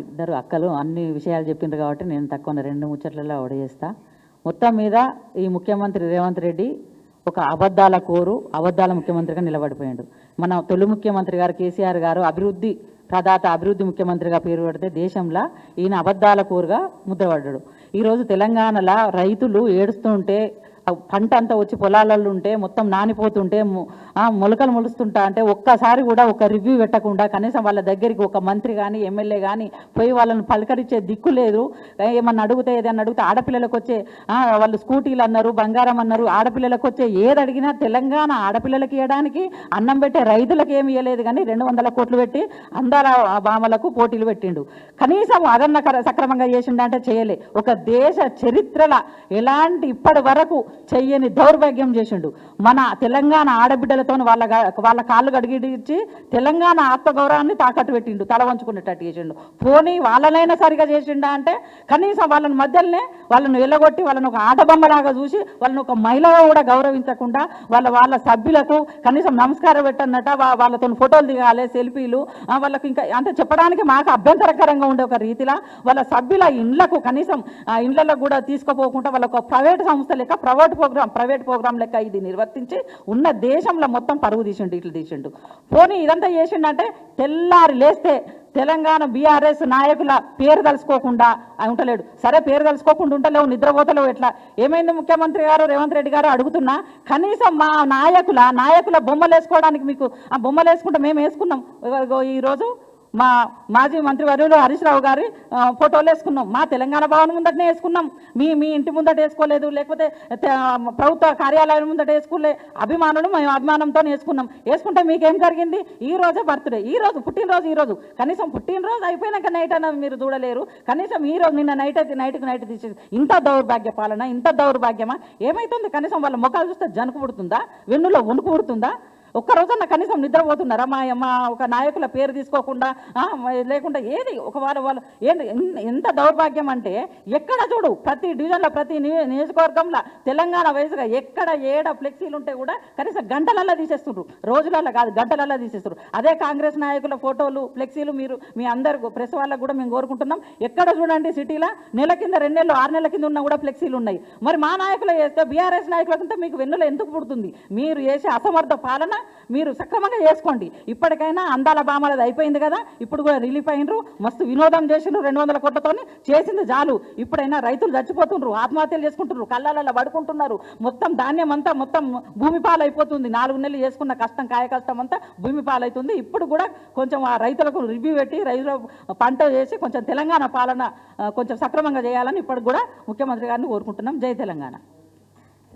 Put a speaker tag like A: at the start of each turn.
A: ఇద్దరు అక్కలు అన్ని విషయాలు చెప్పిండ్రు కాబట్టి నేను తక్కువ 2 ముచ్చట్లలో ఓడేస్తా. మొత్తం మీద ఈ ముఖ్యమంత్రి రేవంత్ రెడ్డి ఒక అబద్ధాల కోరు, అబద్ధాల ముఖ్యమంత్రిగా నిలబడిపోయాడు. మన తొలి ముఖ్యమంత్రి గారు కేసీఆర్ గారు అభివృద్ధి ప్రదాత, అభివృద్ధి ముఖ్యమంత్రిగా పేరు పెడితే దేశంలో ఈయన అబద్ధాల కోరుగా ముద్రపడ్డాడు. ఈరోజు తెలంగాణలో రైతులు ఏడుస్తుంటే, పంట అంతా వచ్చి పొలాలలో ఉంటే మొత్తం నానిపోతుంటే, మొలకలు మొలుస్తుంటా అంటే ఒక్కసారి కూడా ఒక రివ్యూ పెట్టకుండా కనీసం వాళ్ళ దగ్గరికి ఒక మంత్రి కానీ ఎమ్మెల్యే కానీ పోయి వాళ్ళని పలకరించే దిక్కు లేదు. ఏమన్నా అడిగితే ఏదన్నా అడిగితే ఆడపిల్లలకు వచ్చే వాళ్ళు స్కూటీలు అన్నారు, బంగారం అన్నారు, ఆడపిల్లలకు వచ్చే ఏది అడిగినా తెలంగాణ ఆడపిల్లలకి ఇవ్వడానికి అన్నం పెట్టే రైతులకు ఏమి ఇవ్వలేదు. కానీ 200 కోట్లు పెట్టి అందాల భామలకు పోటీలు పెట్టిండు. కనీసం అదన్న సక్రమంగా చేసిండంటే చేయలే. ఒక దేశ చరిత్రల ఎలాంటి ఇప్పటి వరకు చెయ్యని దౌర్భాగ్యం చేసిండు. మన తెలంగాణ ఆడబిడ్డలతో వాళ్ళ కాళ్ళు గడిగిడిచి తెలంగాణ ఆత్మగౌరవాన్ని తాకట్టు పెట్టిండు, తల వంచుకునేటట్టు చేసిండు. పోనీ వాళ్ళనైనా సరిగా చేసిండా అంటే కనీసం వాళ్ళని మధ్యలోనే వాళ్ళను వెళ్ళగొట్టి వాళ్ళని ఒక ఆటబొమ్మలాగా చూసి వాళ్ళని ఒక మహిళగా కూడా గౌరవించకుండా వాళ్ళ సభ్యులకు కనీసం నమస్కారం పెట్టన్నట, వాళ్ళతో ఫోటోలు దిగాలి, సెల్ఫీలు, వాళ్ళకు ఇంకా అంటే చెప్పడానికి మాకు అభ్యంతరకరంగా ఉండే ఒక రీతిలో వాళ్ళ సభ్యుల ఇండ్లకు కనీసం ఇండ్లకు కూడా తీసుకుపోకుండా వాళ్ళ ఒక ప్రైవేట్ సంస్థ లెక్క ప్రైవేట్ ప్రోగ్రాం లెక్క ఇది నిర్వర్తించి ఉన్న దేశంలో మొత్తం పరుగు తీసిండు, ఇట్లు తీసిండు. పోనీ ఇదంతా చేసిండంటే తెల్లారి లేస్తే తెలంగాణ బీఆర్ఎస్ నాయకుల పేరు తలుసుకోకుండా ఉంటలేడు. సరే పేరు తలుసుకోకుండా ఉంటలేవు, నిద్రపోతలేవు, ఎట్లా ఏమైంది ముఖ్యమంత్రి గారు రేవంత్ రెడ్డి గారు అడుగుతున్నా, కనీసం మా నాయకుల బొమ్మలు వేసుకోవడానికి మీకు ఆ బొమ్మలు వేసుకుంటే మేము వేసుకున్నాం. ఈరోజు మా మాజీ మంత్రివర్యులు హరీష్ రావు గారి ఫోటోలు వేసుకున్నాం, మా తెలంగాణ భవన్ ముందటనే వేసుకున్నాం, మీ ఇంటి ముందట వేసుకోలేదు, లేకపోతే ప్రభుత్వ కార్యాలయం ముందట వేసుకోలే. అభిమానులు మేము అభిమానంతో వేసుకున్నాం. వేసుకుంటే మీకేం జరిగింది? ఈ రోజే బర్త్డే, ఈ రోజు పుట్టినరోజు, ఈ రోజు కనీసం పుట్టినరోజు అయిపోయినాక నైట్ అన్న మీరు చూడలేరు. కనీసం ఈ రోజు నిన్న నైట్ తీసేది. ఇంత దౌర్భాగ్య పాలన, ఇంత దౌర్భాగ్యమా? ఏమవుతుంది? కనీసం వాళ్ళ ముఖాలు చూస్తే జనుకు పుడుతుందా? వెన్నులో వణుకు పుడుతుందా? ఒక్కరోజన్న కనీసం నిద్రపోతున్నారా? మా ఒక నాయకుల పేరు తీసుకోకుండా లేకుండా ఏది ఒక వాళ్ళు ఏంటి ఎంత దౌర్భాగ్యం అంటే ఎక్కడ చూడు ప్రతి డివిజన్లో ప్రతి నియోజకవర్గంలో తెలంగాణ వయసుగా ఎక్కడ ఏడ ఫ్లెక్సీలు ఉంటే కూడా కనీసం గంటలల్లో తీసేస్తుండ్రు, రోజులలో కాదు గంటలల్లో తీసేస్తారు. అదే కాంగ్రెస్ నాయకుల ఫోటోలు ఫ్లెక్సీలు మీ అందరు ప్రెస్ వాళ్ళకు కూడా మేము కోరుకుంటున్నాం. ఎక్కడ చూడండి సిటీలో నెల కింద 2 నెలలు 6 నెలల కింద ఉన్నా కూడా ఫ్లెక్సీలు ఉన్నాయి. మరి మా నాయకులు చేస్తే బీఆర్ఎస్ నాయకులకంటే మీకు వెన్నులో ఎందుకు పుడుతుంది? మీరు చేసే అసమర్థ పాలన మీరు సక్రమంగా చేసుకోండి. ఇప్పటికైనా అందాల భామలది అయిపోయింది కదా, ఇప్పుడు కూడా రిలీఫ్ అయినరు, మస్తు వినోదం చేసిండ్రు, 200 కోట్లతో చేసింది చాలు. ఇప్పుడైనా రైతులు చచ్చిపోతుండ్రు, ఆత్మహత్యలు చేసుకుంటున్నారు, కళ్ళాలలో పడుకుంటున్నారు, మొత్తం ధాన్యం అంతా మొత్తం భూమి పాలైపోతుంది. 4 నెలలు చేసుకున్న కష్టం, కాయ కష్టం అంతా భూమి పాలవుతుంది. ఇప్పుడు కూడా కొంచెం ఆ రైతులకు రివ్యూ పెట్టి రైతుల పంట చేసి కొంచెం తెలంగాణ పాలన కొంచెం సక్రమంగా చేయాలని ఇప్పుడు కూడా ముఖ్యమంత్రి గారిని కోరుకుంటున్నాం. జై తెలంగాణ.